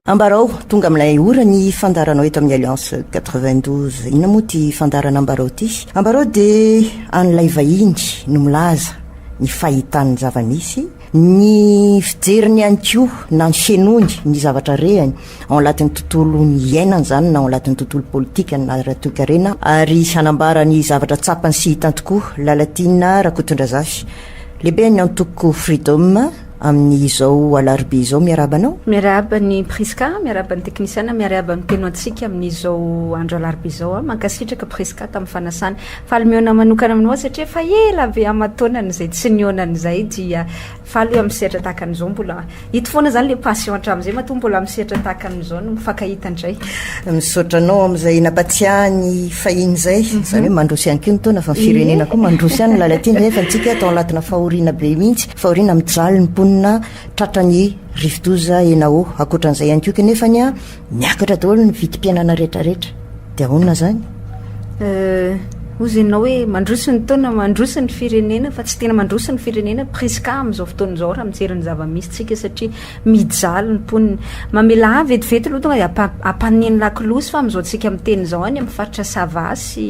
ambarao tonga amin'ilay ora ny fandaranao eto amin'ny alliance 92 ina moa ty fandarana ambarao ty ambarao dia an'ilay vahiny no milaza ny fahitany zava-misy ny fijeriny ihany koa na ny fienony ny zavatra rehany ao anatin'ny tontolo ny iainany zany na ao anatin'ny tontolo politika na raha-toekarena ary hanambara ny zavatra tsapany sy hitany tokoa lalatina Rakotondra Zafy lehibe ny antoko Freedom amin'izao alarobia izao miarabanao miaraba ny Priska miaraba ny teknisiana miaraba ny teno antsika amin'izao andro alarobia izao mankasitraka Priska tamin'ny fanasana faly miona manokana aminao satria fa ela be amatonan'izay tsy nionan'izay dia faly eo amin'ny sehatra tahaka an'izao mbola hito foana zany le passion hatramin'izay mato mbola amin'ny sehatra tahaka an'izao no mifankahita indray misaotranao amin'izay nampatsiahany fahiny zay zany hoe mandrosy ihany koa ny taona fa ny firenena koa mandrosy ihany lalatina nefa antsika atao anatina fahoriana be mihitsy fahoriana mijaly ny na tratrany rivodoza enao akoatran'izay ihany koa kanefa ny a miakatra daholo ny vidim-piainana rehetrarehetra dia ahonina zany ozy ianao hoe mandrosi ny taona mandrosi ny firenena fa tsy tena mandrosi ny firenena Priska amin'izao fotoan'izao raha mijery ny zava-misy tsika satria mijaly ny poniny mamela vetivety aloha tonga dia ampaneny lakilosy fa amin'izao tsika miteny izao any amin'ny faritra Sava sy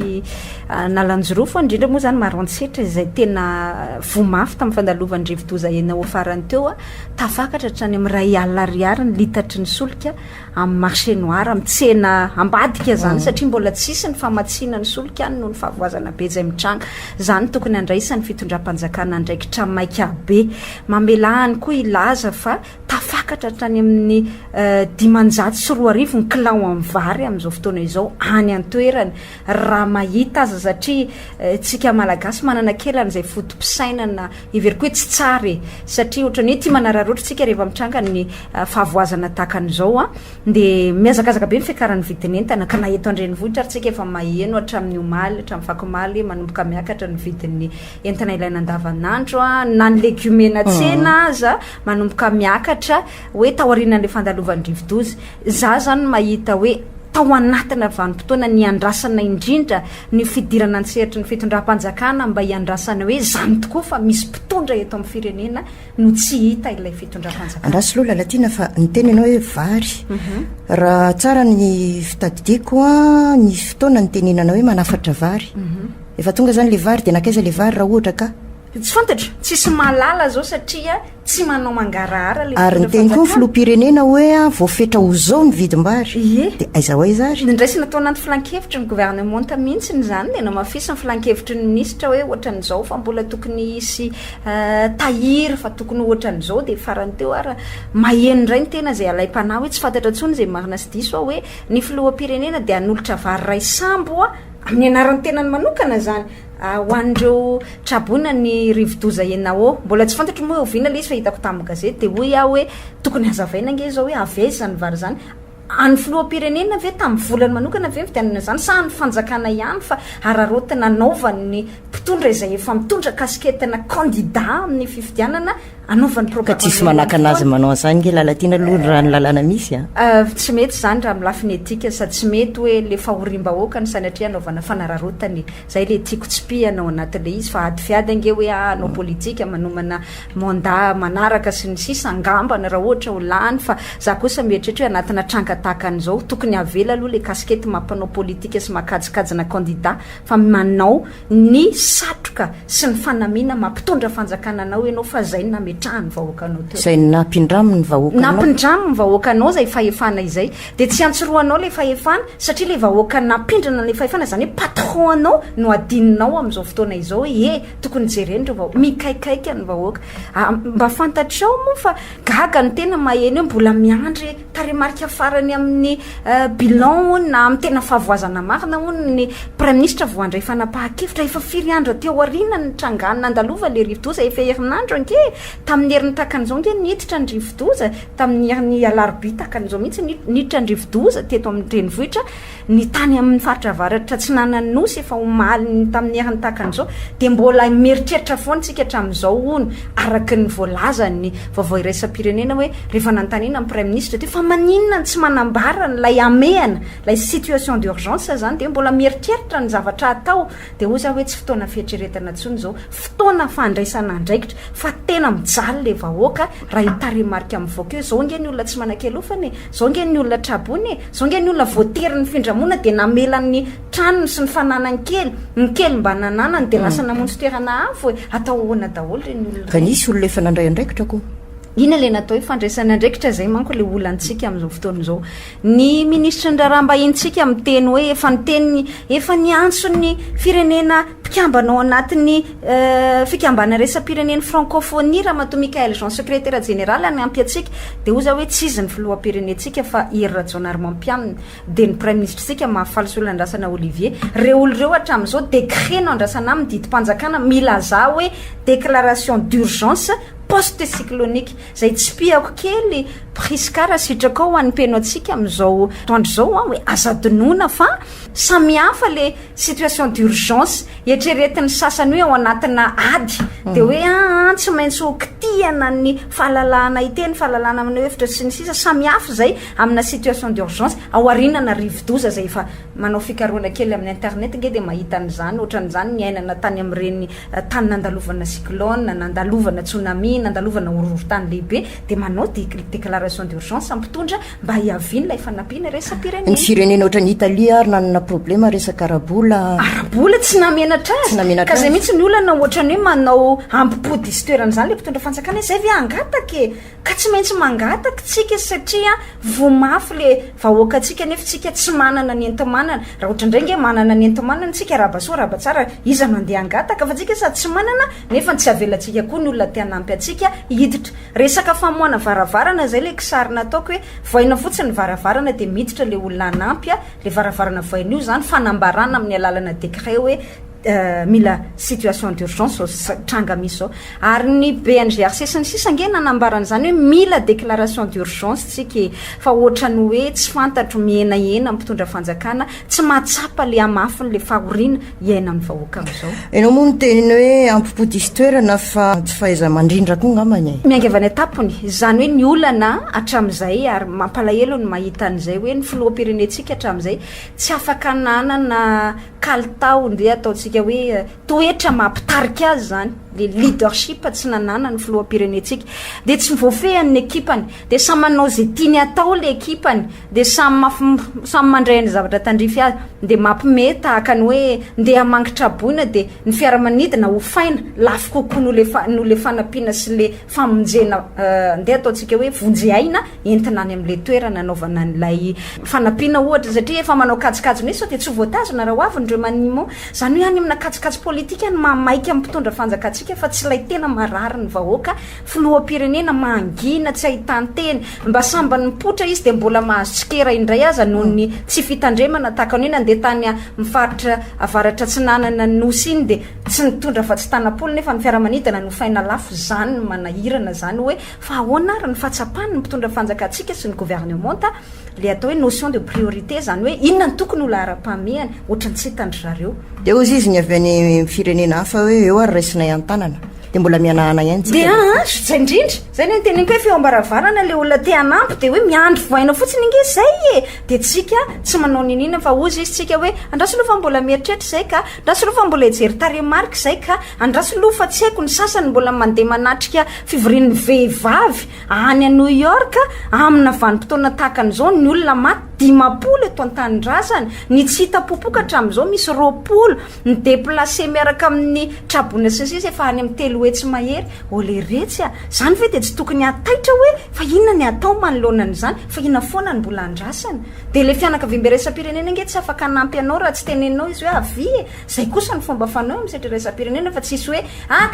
nalanjorofo indrindra moa zany maroantsetra izay tena vomafy tamin'ny fandalovan'ny rivodoza enao farany teo tafakatra hatrany amin'ny ray alina ariary ny litatry ny solika amin'ny marché noir amin'ny tsena ambadika zany satria mbola tsisy ny famatsiana ny solika any noho ny fahavoazana be zay mitranga zany tokony andraisan'ny fitondram-panjakana ndraikitra maika be mamelahany koa ilaza fa tafakatra hatrany amin'ny 540 ny kilao amin'ny vary amin'izao fotoana izao any an-toerany raha mahita aza satria tsika malagasy manana kelan'izay fotom-pisainana ivery koa tsy tsara satria ohatrany hoe tia manararoatra tsika rehefa mitranga ny fahavoazana tahakan'izao dia miazakazaka be mifiakaran'ny vidin'entana ka na eto andrenivohitra ary tsika efa maheno hatramin'ny omaly hatramin'ny vakomaly manomboka miakatra ny vidin'ny entana ilaina andavanandro na ny legiomena tsena aza manomboka miakatra hoe tao aorianan'ilay fandalovan'ny rivodoza za zany mahita hoe tao anatina vanim-potoana ny andrasana indrindra ny fidirana antsehatra ny fitondram-panjakana mba hiandrasana hoe zany tokoa fa misy mpitondra eto amin'ny firenena no tsy hita ilay fitondram-panjakana andraso loha lalatina fa ny teny ianao hoe vary raha tsara ny fitadidiako ny fotoana ny teninana hoe manafatra vary efa tonga zany le vary dia nakaiza le vary raha ohatra ka tsy fantatra tsisy malala zao satria tsy manao mangarahara ary ny teny koa ny filoham-pirenena hoe voafetra ho zao ny vidim-bary dia aiza ho aiza ary indraisy natao anaty filan-kevitry ny gouvernement mihitsy ny zany dia namafisy ny filan-kevitry ny ministra hoe ohatran'izao fa mbola tokony isy tahiry fa tokony ohatran'izao dia farany teo ary maheno indray ny tena zay alay-panahy hoe tsy fantatra ntsony zay marina sy diso hoe ny filoham-pirenena dia anolotra vary ray sambo amin'ny anaran'ny tenany manokana zany ho an'ireo trabona ny rivodoza enao mbola tsy fantatra moa oviana le izy fa hitako tamin'ny gazety dia hoy aho hoe tokony hazavaina ange zao hoe aveza zany vary zany any filoham-pirenena ve tamin'ny volany manokana ve vidianana zany sa ny fanjakana ihany fa ararotina naovan'ny mpitondra izay efa mitondra kasketina kandida amin'ny fifidianana anaovan'ny ka tsisy manaka anazy manao an'izany nge lalatina aloha raha ny lalàna misy tsy mety zany raha milafiny etika sady tsy mety hoe le fahorim-bahoaka ny sanatria anaovana fanararotany zay le tiako tsipi anao anatin'le izy fa adifiady ange hoe anao politika manomana manda manaraka sy ny sisa angambana raha ohatra ho lany fa za kosa mieritrehitra hoe anatina tranga tahaka an'izao tokony avela aloha le kaskety mampanao politika sy makajikajina kandida fa manao ny satroka sy ny fanamina mampitondra fanjakana anao ianao fa zay nametrahany vahoakanao teo zay nampindraminy vahoakanao nampindraminy vahoakanao zay fahefana izay dia tsy antsoroanao le fahefana satria le vahoaka nampindrana le fahefana zany hoe patron anao no adininao amin'izao fotoana izao hoe tokony jerendreo vahoaka mikaikaika ny vahoaka mba fantatrao moa fa gaga ny tena maheno hoe mbola miandry taremarika farany amin'ny bilan na amin'ny tena fahavoazana marina hono ny prime ministre voandray fanapahan-kevitra efa firy andro teo aoriana ny trangana andalova le rivodoza efa herinandro anke tamin'ny herin'ny takan'izao nge niditra ny rivodoza tamin'ny herin'ny alarobia takan'izao mihitsy niditra ny rivodoza teto amin'ny renivohitra ny tany amin'ny faritra avaratra tsy nanany nosy efa omaly tamin'ny herin'ny takan'izao dia mbola mieritreritra foana tsika hatramin'izao hono araky ny voalazany vaovao iraisam-pirenena hoe rehefa nanontaniana amin'ny prime ministre teo fa maninona tsy manambara nylay amehana lay situation d'urgence zany dia mbola mieritreritra ny zavatra atao dia hoy za hoe tsy fotoana fietreretana ntsony zao fotoana fandraisana andraikitra fa tena mijaly mijaly le vahoaka raha hitaremarika amin'ny voakeo zao nge ny olona tsy manan-kelofany zao nge ny olona trabony zao nge ny olona voatery ny findramona de namelan'ny tranony sy ny fananany kely ny kely mba nananany de lasa namonjy toerana afo atao ahoana daholo reny olona fa nisy olona efa nandray andraikitra ko ina le natao hoe fandraisana andraikitra zay manko le olantsika amin'izao fotoan'izao ny ministra ny raharaham-bahintsika amin'ny teny hoe efa ny teny efa ny antsony firenena mpikambana ao anatin'ny fikambana resa-pireneny francophonie raha mato Michael Jean secrétaire général any ampy atsika de oza hoe tsy izy ny filohampirenentsika fa Hery Rajaonarimampianina de ny prime ministre tsika mahafaly sy olon-andrasana Olivier reo olo reo hatramin'izao décret no andrasana amin'ny didim-panjakana milaza hoe déclaration d'urgence post-cyclonique zay tsy piako kely priskara sitraka ao an'ny peno atsika amin'izao toandro zao hoe azadinoana fa samihafa le situation d'urgence eritreretin'ny sasany hoe ao anatina ady de hoe tsy maintsy okitiana ny fahalalana iteny fahalalana amin'ny efitra sy ny sisa samihafa zay amina situation d'urgence ao arinana rivodoza zay efa manao fikaroana kely amin'ny internet nge de mahita an'izany ohatran'izany ny ainana tany amin'ireny tany nandalovana cyclone nandalovana tsunami nandalovana horohorontany lehibe de manao déclaration d'urgence ampitondra mba hiaviany lay fanampiana resa-pirenena ny firenena ohatran'ny Italia ary nanana problema resaka arabola tsy namenatra azy ka zay mihitsy ny olana ohatrany hoe manao ampipody sy toeran'izany le mpitondra fanjakana zay ve angatake ka tsy maintsy mangataka tsika satria vomafy le vahoakantsika nefa tsika tsy manana ny entimanana raha ohatra indray nge manana ny entimanana tsika rahabasoa rahabatsara iza mandeha angataka fa tsika sady tsy manana nefa tsy avelantsika koa ny olona tianampy atsika hiditra resaka famoana varavarana zay le kisarina ataoko hoe voaina fotsiny varavarana de miditra le olona anampya le varavarana voaina io zany fanambarana amin'ny alalana décret hoe mila situation d'urgence tranga misy zao ary ny BNGRC sy ny sisa nge nanambaran'izany hoe mila déclaration d'urgence tsika fa ohatrany hoe tsy fantatro mienahena mpitondra fanjakana tsy mahatsapa le amafiny le fahoriana iaina amin'ny vahoaka amin'izao enao moa ny teniny hoe ampipodisy toerana fa tsy fahaiza mandrindra koa ngamany miangavany atapony zany hoe ny olana hatramin'izay ary mampalahelo ny mahita an'izay hoe ny filoham-pirenentsika hatramin'izay tsy afaka nanana kalitao nde ataotsika hoe toetra mampitarika azy zany le leadership tsy nanana ny filoham-pirenentsika de tsy voafehan'ny ekipany de samy manao zay tiany atao le ekipany de samy mandray ny zavatra tandrify azy de mampime tahaka ny hoe ndeha mangitra boina de ny fiaramanidina ho faina lafy kokoa no le fanampiana sy le famonjena nde ataotsika hoe vonjy-aina entina any amin'le toerana anaovana n'ilay fanampiana ohatra satria efa manao kajikajy mihitsy sao de tsy voatazona raha hoavy ndreo manimo zany hoe any amina kajikajy politika ny mamaiky amin'ny mpitondra fanjakatsika fa tsy lay tena marary ny vahoaka filoham-pirenena mangina tsy ahitany teny mba sambany mipotra izy de mbola mahazo tsikera indray aza noho ny tsy fitandremana tahaka ny hoe nandeha tany mifaritra avaratra tsy nanana nosy iny de tsy nitondra fa tsy tanapolo nefa ny fiaramanidina no faina lafo zany ny manahirana zany hoe fa ahoana ary ny fahatsapany ny mpitondra fanjakatsika sy ny gouvernement le atao hoe notion de priorité zany hoe inona ny tokony olo ara-pamehany ohatrany tsy hitandry zareo de ozy izy ny avy any firenena hafa hoe eo ary raisinay an-tanana de mbola mianahana ihany de zay indrindra zay ny teneniko hoe fiambaravarana le olona te anampy de hoe miandry voaina fotsiny inge zay de tsika tsy manao ninina fa ozy izy tsika hoe andraso loha fa mbola mieritreritra zay ka andraso loha fa mbola ejery taremarika zay ka andraso loha fa tsy haiko ny sasany mbola mandeha manatrika fivorian'ny vehivavy any a New York amina vanim-potoana tahaka an'izao ny olona maty 10 eto an-tanindrazana ny tsy hita popoka hatramin'izao misy 20 ny déplacé miaraka amin'ny trabona sy ny sisa efa any amin'ny telo hoe tsy mahery ole retsy zany ve de tsy tokony ataitra hoe fa inona ny atao manoloanan'izany fa inona foana ny mbola andrasana de le fianakaviam-be resa-pirenena nge tsy afaka nampy anao raha tsy teneninao izy hoe avy zay kosa ny fomba fanao misetry resa-pirenena fa tsisy hoe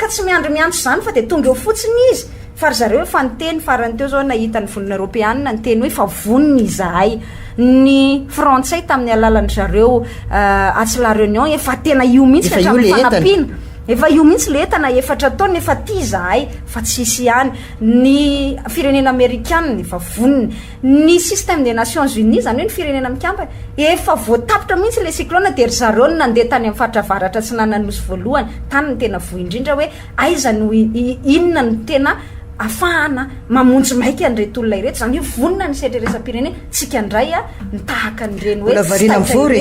ka tsy miandro zany fa de tonga eo fotsiny izy fa ry zareo efa nyteny farany teo zao nahita ny vonina européanina ny teny hoe fa voniny izahay ny frantsay tamin'ny alalan'ny zareo atsy la réunion efa tena io mihitsy hatramin'ny fanampiana efa io mihitsy le entana efatra taona efa ty izahay fa tsisy ihany ny firenena amerikana efa voniny ny système des nations unies zany hoe ny firenena mikampany efa voatapitra mihitsy le cyclone de ry zareo ny nandeha tany amin'ny faratravaratra tsy nananosy voalohany tany ny tena voa indrindra hoe aiza no inona ny tena afahana mamonjy maika an'ireto olona ireto zany hoe vonina ny setry resa-pirenena tsika indray ny tahaka an'ireny hoe varina mivory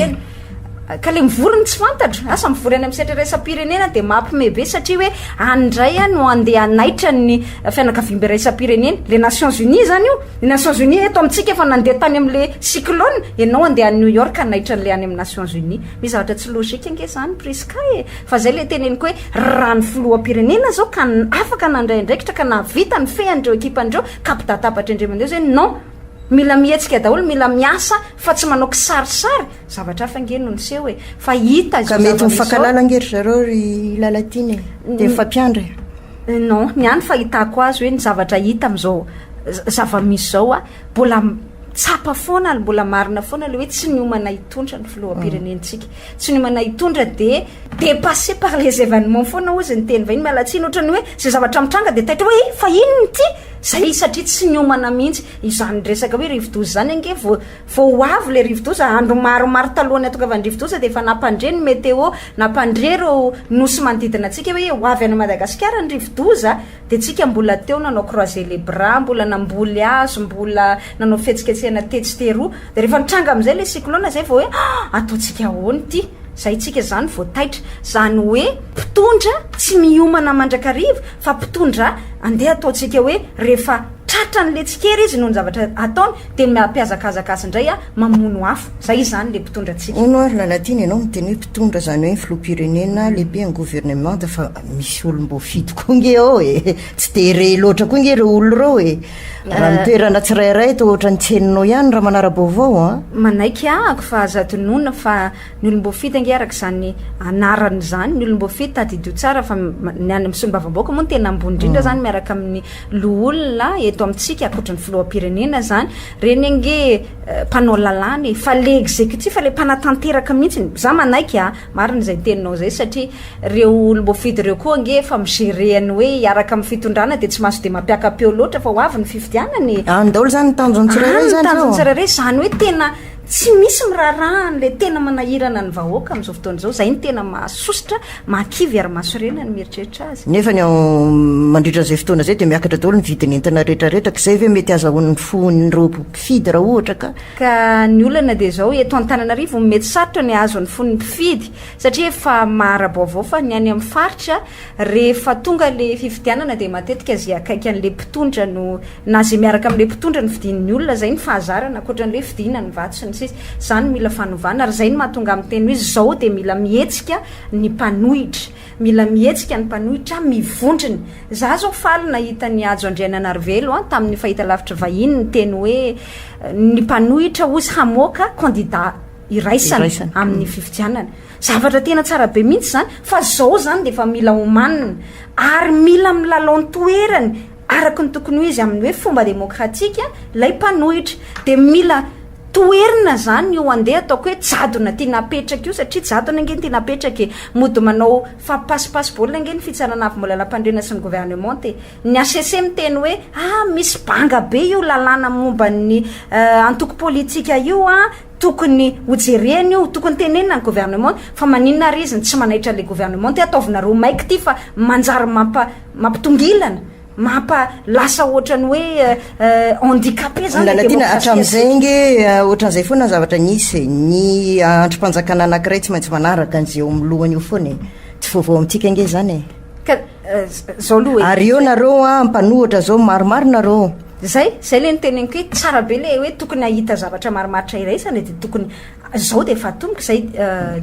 ka le mivorony tsy fantatro asa mivory any amin'ny setrairaisam-pirenena dia mampimebe satria hoe andray a no andeha anaitra ny fianakaviam-be raisam-pirenena le Nations Unies zany io ny Nations Unies eto amintsika efa nandeha tany amin'le cyclone ianao andeha New York anaitra n'le any amin'ny Nations Unies misy zavatra tsy logika ange zany Priska fa zay le teneniko hoe raha ny filoham-pirenena zao ka afaka nandray andraikitra ka navita ny feandreo ekipandreo ka mpitatapatra indremandreo zay non mila mihetsika daholo mila miasa fa tsy manao kisarisary zavatra hafa nge no niseho hoe fa hita ka mety mifankalala ngery zareo ry lalatiny dia mifampiandry non niany fa hitako azy hoe ny zavatra hita am'izao zava-misy zao a mbola tsapa foana mbola marina foana le hoe tsy ny homana hitondra ny filoham-pirenentsika tsy ny homana hitondra dia dépassé par les événements foana ozy ny teny vahiny mialatsiny ohatrany hoe zay zavatra mitranga dia taitra hoe fa inony ty zay satria tsy ny homana mihitsy izany resaka hoe rivo-doza zany ange vao avy le rivo-doza andro maromaro talohany atokavany rivo-doza dia efa nampandre ny météo nampandre reo nosy manodidina antsika hoe ho avy any Madagasikara ny rivo-doza dia tsika mbola teo nanao croiser les bras mbola namboly azo mbola nanao fihetsiketsehana tetsi-teroa dia rehefa nitranga amin'izay le cyclone zay vao hoe ataontsika ahoany ty zay tsika zany vao taitra zany hoe mpitondra tsy miomana mandrakariva fa mpitondra andeha ataontsika hoe rehefa tratra n'le tsikery izy noho ny zavatra ataony dia mampiazakazaka azy indray a mamono afo zay zany le mpitondra tsika ono ary lalatiny ianao miteny hoe mpitondra zany hoe filoham-pirenena lehibe ny gouvernement da fa misy olom-boafidy koa nge ao tsy de re loatra koa nge re olo reo raha mitoerana tsirairay to ohatra ny tseninao ihany raha manara-baovao a manaiky ahako fa azatonona fa ny olom-boafidy ange araka zany anarany zany ny olom-boafidy tadidio tsara fa ny any misombavamboaka moa ny tena ambony indrindra zany miaraka amin'ny loolona eto amintsika akoatra ny filoham-pirenena zany reny ange mpanao lalàny fa le exécutif le mpanatanteraka mihitsy za manaiky mariny zay teninao zay satria reo olom-boafidy reo koa ange fa migereny hoe iaraka amin'ny fitondrana dia tsy mahazo dia mampiaka-peo loatra fa ho avy ny fifidianany daolo zany nitanjony tsirairay zany tanjony tsirairay zany hoe tena tsy misy mirarahany le tena manahirana ny vahoaka amin'izao fotoana zao zay ny tena mahasositra mahakivy ary mahasorena ny mieritreritra azy nefa ny mandritra zay fotoana zay dia miakatra daholo ny vidiny entana rehetrarehetra ka zay ve mety azahoan'ny fon'ireo mpifidy raha ohatra ka ny olana dia zao eto Antananarivo mety sarotra ny azon'ny fon'ny mpifidy satria efa mahara-baovao fa ny any amin'ny faritra rehefa tonga le fifidianana dia matetika zay akaiky an'le mpitondra no na zay miaraka amin'le mpitondra ny fidin'ny olona zay ny fahazarana akoatra n'le fidina ny vatsiny zany mila fanovana ary zay ny mahatonga amin'ny teny hoe zao dia mila mihetsika ny mpanohitra mila mihetsika ny mpanohitra mivondriny za zao faly nahita ny ajo Andriananarivelo tamin'ny fahitalavitra vahiny ny teny hoe ny mpanohitra ozy hamoaka candidat iraisana amin'ny fifidianana zavatra tena tsara be mihitsy zany fa zao zany dia efa mila homanina ary mila milalao ny toerany araka ny tokony ho izy amin'ny hoe fomba demokratika lay mpanohitra dia mila toerina zany io andeha ataoko hoe jadona tia napetraka io satria jadona ange tia napetraka mody manao fampasipasy baolina ange ny fitsarana avy molalampandrena sy ny gouvernement te ny ACC miteny hoe misy banga be io lalàna momba ny antoko politika io tokony hojereny io tokony tenenina ny gouvernement fa maninona ary izy tsy manaitra le gouvernement te ataovinareo maiky ty fa manjary mampitongilana lasa ohatrany hoe handicapé zany latina hatramin'izay nge ohatran'izay foana zavatra nisy ny androm-panjakana anankiray tsy maintsy manaraka an'izay eo amin'ny lohany io foana tsy vaovao amintsika nge zany zao aloha ary eo nareo mpanohatra zao maromaro nareo zay le niteneniko hoe tsara be le hoe tokony ahita zavatra maromaritra iraisana dia tokony zao dia efa tomboka zay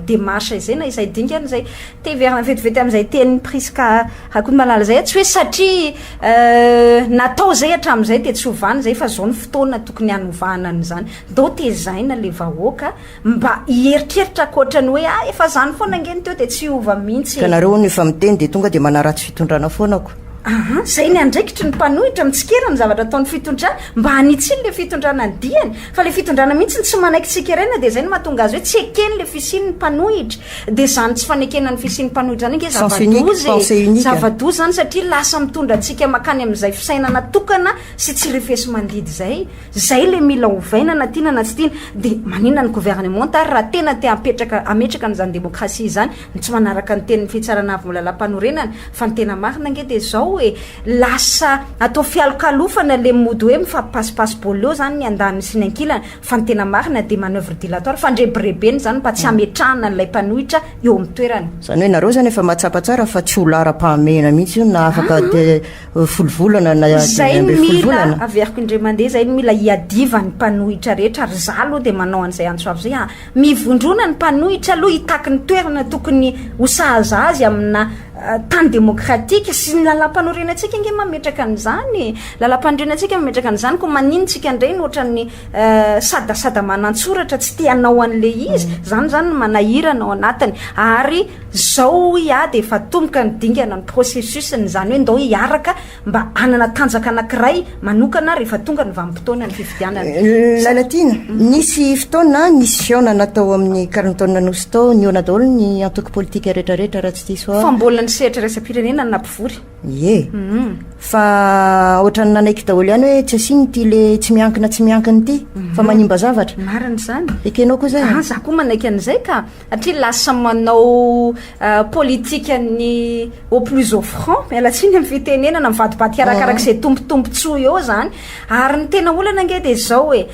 démarche izay na izay dingana zay teverina vetivety amin'izay tenin'ny Priska hakony malala zay tsy hoe satria natao zay hatramin'izay dia tsy hovana zay fa zao ny fotoana tokony hanovana n'izany do tezaina le vahoaka mba hieritreritra akoatrany hoe efa zany foana angeny teo dia tsy hova mihitsy ka nareo no efa miteny dia tonga dia manaratsy fitondrana foanako zay ny andraikitry ny mpanohitra mitsikera ny zavatra ataon'ny fitondrana mba hanitsiny le fitondrana ny diany fa le fitondrana mihitsy tsy manaiky tsikeraina dia zay ny mahatonga azy hoe tsy ekeny le fisiny ny mpanohitra dia zany tsy fanekena ny fisiny mpanohitra zany nge zava-doza zany satria lasa mitondra antsika makany amin'izay fisainana tokana sy tsy rifesy mandidy zay le mila hovainana tiana na tsy tiana dia maninona ny gouvernement ary raha tena te ametraka n'izany demokrasia zany tsy manaraka ny tenin'ny fitsarana avy molalam-panorenana fa ny tena marina nge dia zao hitanao hoe lasa atao fialokalofana le mody hoe mifampipasipasy-boly eo zany ny andaniny sy ny ankilana fa ny tena marina de manœuvre dilatoire fa ndrebirebeny zany mba tsy ametrahana n'ilay mpanohitra eo amin'ny toerany zany hoe nareo zany efa mahatsapa tsara fa tsy olara-pahamena mihitsy io na afaka de folovolana na zay mila averiko indray mandeha zay mila hiadiva ny mpanohitra rehetra ary za aloha de manao an'izay antsoavy zay mivondrona ny mpanohitra aloha hitaky ny toerana tokony hosahaza azy amina tany demokratika sy ny lalam-panorenantsika inge mametraka an'izany lalam-panorenantsika mametraka an'izany ko maninontsika indray ny ohatran'ny sadasada manantsoratra tsy tianao an'le izy zany manahirana ao anatiny ary zao de efa tomboka ny dingana ny processusny zany hoe ndao hiaraka mba anana tanjaka anankiray manokana rehefa tonga ny vanim-potoana ny fifidianana Lalatina nisy fotoana nisy fiona tao amin'ny 40 taona nosy tao niona daholo ny antoky politika rehetrarehetra raha tsy diso fa mbola ny sehatra resa-pirenena ny nampivory fa ohatrany nanaiky daholo ihany hoe tsy asiny ty le tsy miankina ty fa manimba zavatra mariny zany ekenao koa zay za koa manaiky an'izay ka satria lasa manao politika ny au plus au franc mialatsiny amin'ny fitenenana mivadibady arakarak'izay tombotombotsoa eo zany ary ny tena olana nge de zao hoe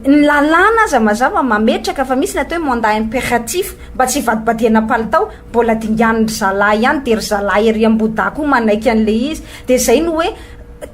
ny lalàna aza mazava mametraka fa misy natao hoe mandat impératif mba tsy vadibadiana palitao mbola dingan'ny zalahy ihany de ry zalahy ery ambodà koa manaiky an'le izy de zay no hoe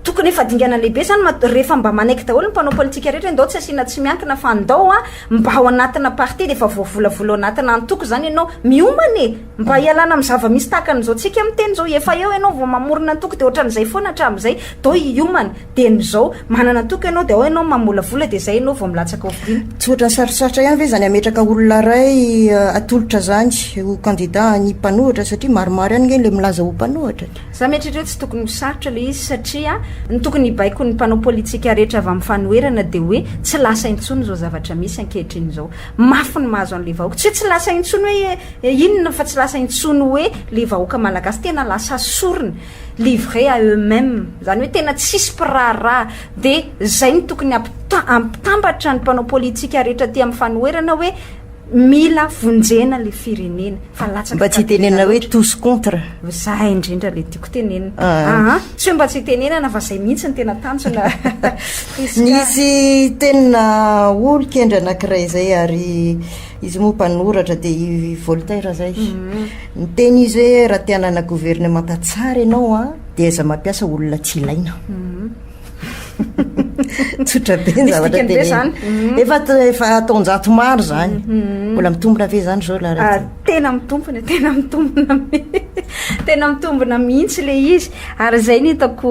tokony efa dingana lehibe zany rehefa mba manaiky daholo ny mpanao politika rehetra ndao tsy asiana tsy miankina fa ndao mba ao anatina parti de efa voavolavolo anatina antoko zany ianao miomany mba hialana amin'ny zava-misy tahakan'izao tsika miteny zao efa eo ianao vao mamorona antoko de ohatran'izay foana hatramin'izay dao hiomany de n'izao manana antoko ianao de ao ianao mamolavola de zay ianao vao milatsaka ovidiana tsy ohatran'ny sarosarotra ihany ve zany ametraka olona ray atolotra zany ho candidat ny mpanohitra satria maromaro ihany nge le milaza ho mpanohitra za mieritrereo tsy tokony hosarotra le izy satria ny tokony baiko ny mpanao politika rehetra avy amin'ny fanoherana de hoe tsy lasa intsony zao zavatra misy ankehitriny zao mafy ny mahazo an'le vahoaka tsy lasa intsony hoe inona fa tsy lasa intsony hoe le vahoaka malagasy tena lasa sorony livré à eux-mêmes zany hoe tena tsisy piraharaha de zay ny tokony ampitambatra ny mpanao politika rehetra ty amin'ny fanoherana hoe mila vonjena le firenena fa latsaka mba tsy tenena hoe tous contre za indrindra le tiako tenena tsy hoe mba tsy tenenana fa zay mihitsy ny tena tanjona nisy tena olo-kendra anankiray zay ary izy moa mpanoratra de i Voltaire zay ny teny izy hoe raha tianana gouvernementa tsara ianao de aiza mampiasa olona tsy ilaina tsotra be ny zavatra teny efa ataonjato maro zany mbola mitombona ve zany zao tena mitombona mihitsy le izy ary zay ny hitako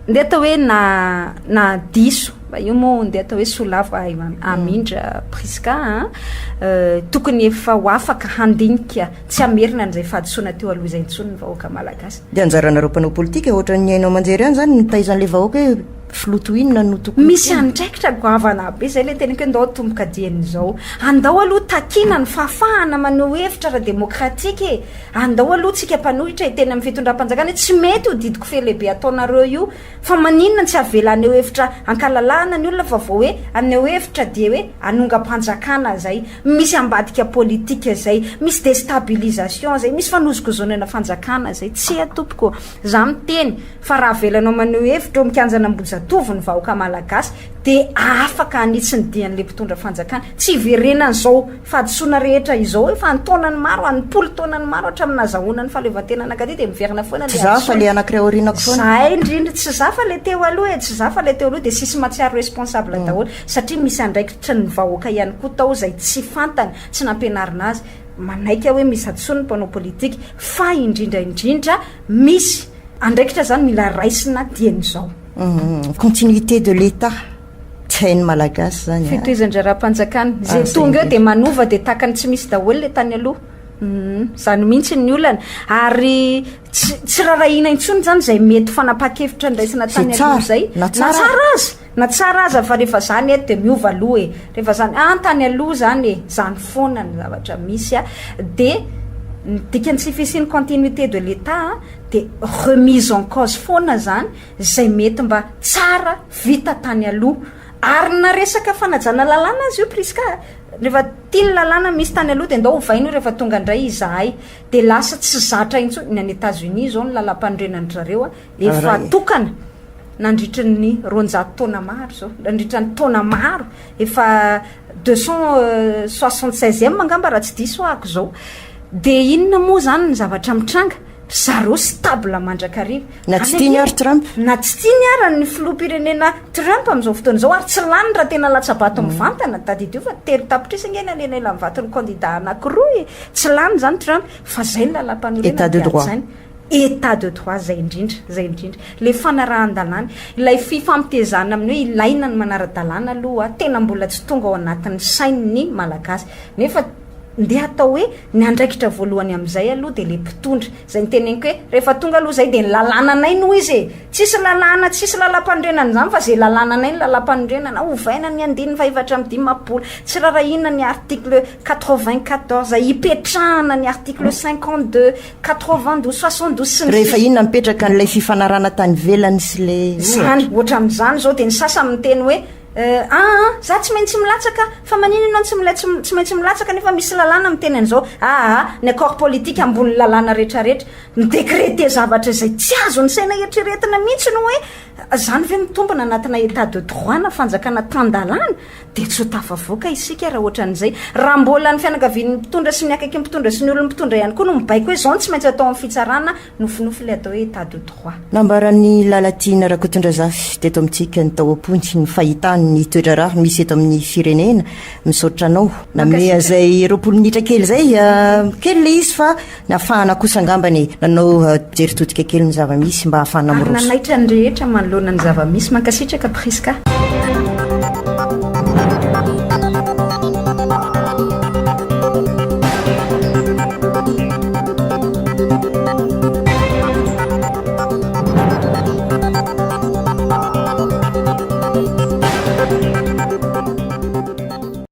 nde atao hoe na diso io moa nde atao hoe solavo amindra priska tokony efa ho afaka handinika tsy amerina an'izay fahadisoana teo aloha izay intsony ny vahoaka malagasy de anjaranareo mpanao politika ohatra ny ainao manjery ihany zany nitaizan'le vahoaka hoe filotoinona no tokony misy andraikitra goavana be zay le teniko hoe ndao tomboka dian'izao andao aloha takina ny fahafahana maneho hevitra ra demokratika andao aloha tsika mpanohitra tena amin'ny fitondram-panjakana tsy mety ho didiko felehibe ataonareo io fa maninona tsy avelaneo hevitra ankalalahana ny olona fa vao hoe aneo hevitra de hoe anonga-panjakana zay misy ambadika politika zay misy destabilisation zay misy fanozogozonana fanjakana zay tsy atompoko za miteny fa raha avelanao maneho hevitra mikanjana ambojatovy ny vahoaka malagasy de afaka anitsy ny dian'le mpitondra fanjakana tsy verenany zao fahadisoana rehetra izao efa antaonany maro anypolo taonany maro hatraminazahonany fahaleovantena anakady de miverina foana tsy za fa le anankiray orinako foana zay indrindra tsy za fa le teo aloha tsy za fa le teo aloha de sisy matsiaro responsable daholo satria misy andraikitra ny vahoaka ihany koa tao zay tsy fantany tsy nampianarina azy manaiky hoe misy hadisoana ny mpanao politika fa indrindra misy andraikitra zany mila raisina dian'izao continuité de l'état tsy hainy malagasy zany fitoizan-dra-raha-mpanjakana zay tonga eo de manova de takany tsy misy daholo le tany aloha zany mihitsy ny olana ary tsy rarahina intsony zany zay mety fanapa-kevitra ndraisina tany aloha zay na tsara aza fa rehefa zany eto de miova aloha rehefa zany tany aloha zany zany foana ny zavatra misy de dikany tsy fisiny continuité de l'état de remise en cause foana zany zay mety mba tsara vita tany aloha ary na resaka fanajana lalàna azy io priska rehefa tia ny lalàna misy tany aloha de ndao hovaina rehefa tonga indray izahay de lasa tsy zatra intsony ny any États-Unis zao ny lalam-pandrenany zareo efa tokana nandritra ny 200 taona maro zao nandritra ny taona maro efa 276e angamba raha tsy diso ahako zao de inona moa zany ny zavatra mitranga zareo stable mandrakariva na tsy tiany ary Trump na tsy tiany ary ny filoham-pirenena Trump amin'izao fotoana zao ary tsy lany raha tena latsabato mivantana tadidio fa tery tapitrisy ngena lela mivatany candidat anankiroa tsy lany zany Trump fa zay ny lalam-panorena état de droit état de droit zay indrindra le fanarahan-dalàna ilay fifampitezana amin'ny hoe ilaina ny manara-dalàna aloha tena mbola tsy tonga ao anatin'ny sain'ny malagasy nefa ndeha atao hoe ny andraikitra voalohany amin'izay aloha de le mpitondra zay ny teneniko hoe rehefa tonga aloha zay de ny lalànanay noho izy tsisy lalàna tsisy lalam-pandrenana zany fa zay lalànanay ny lalam-pandrenana ovaina ny andininy faivatra amin'ny dimapolo tsy rarahina ny article 94 ipetrahana ny article 52 92 72 sy rehefa inona mipetraka n'ilay fifanarana tany velany sy le zany ohatra amin'izany zao de ny sasa miteny hoe za tsy maintsy milatsaka fa manino ianao tsy maintsy milatsaka nefa misy lalàna miteny an'izao ny accord politique ambony lalàna rehetrarehetra midécréter zavatra zay tsy azo ny saina eritreretina mihitsy no hoe zany ve mitombona anatina état de droit na fanjakana tan-dalàna de tsy ho tafavoaka isika raha ohatran'izay raha mbola ny fianakavian'ny mpitondra sy ny akaiky mpitondra sy ny olona mpitondra ihany koa no mibaiko hoe zao tsy maintsy atao amin'ny fitsarana nofinofy le atao hoe état de droit nambarany lalatiana Rakotondra Zafy teto amintsika ny tao am-pony ny fahitany ny toetra raha misy eto amin'ny firenena misaotra anao namea zay 20 minitra kely zay kely le izy fa nafahana kosa angambany nanao jeritodika kely ny zava-misy mba hafahana miroso nanaitra ny rehetra manoloana ny zava-misy mankasitraka Priska